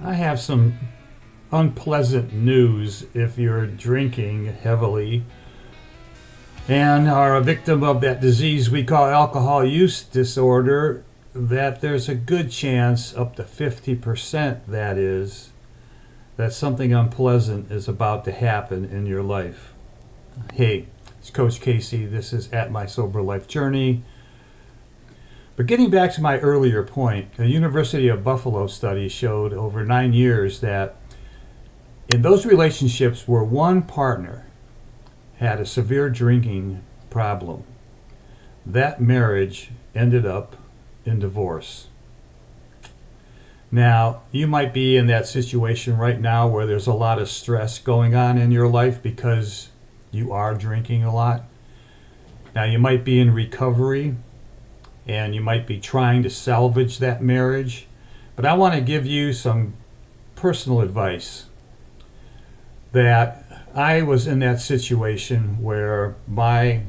I have some unpleasant news if you're drinking heavily and are a victim of that disease we call alcohol use disorder, that there's a good chance, up to 50% that is, that something unpleasant is about to happen in your life. Hey, it's Coach Casey. This is At My Sober Life Journey. But getting back to my earlier point, a University of Buffalo study showed over 9 years that in those relationships where one partner had a severe drinking problem, that marriage ended up in divorce. Now, you might be in that situation right now where there's a lot of stress going on in your life because you are drinking a lot. Now, you might be in recovery and you might be trying to salvage that marriage, but I want to give you some personal advice that I was in that situation where my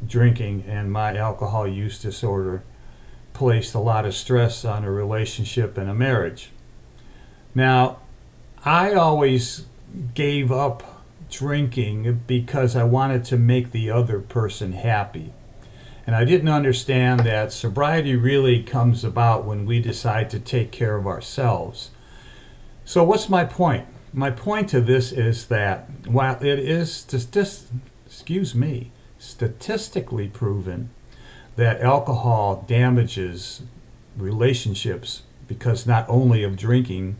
drinking and my alcohol use disorder placed a lot of stress on a relationship and a marriage. Now, I always gave up drinking because I wanted to make the other person happy. And I didn't understand that sobriety really comes about when we decide to take care of ourselves. So what's my point? My point to this is that while it is statistically proven that alcohol damages relationships because not only of drinking,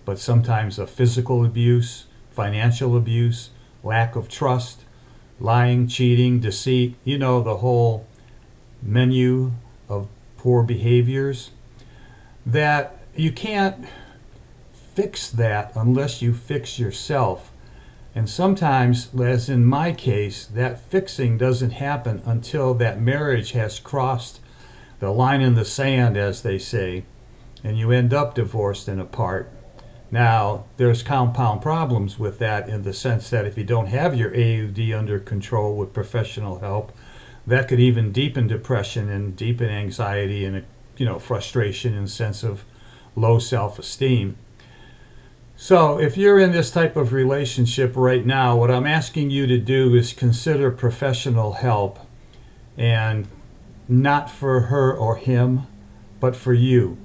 but sometimes of physical abuse, financial abuse, lack of trust, lying, cheating, deceit, the whole menu of poor behaviors, that you can't fix that unless you fix yourself. And sometimes, as in my case, that fixing doesn't happen until that marriage has crossed the line in the sand, as they say, and you end up divorced and apart. Now, there's compound problems with that in the sense that if you don't have your AUD under control with professional help, that could even deepen depression and deepen anxiety and frustration and sense of low self-esteem. So if you're in this type of relationship right now, what I'm asking you to do is consider professional help, and not for her or him, but for you.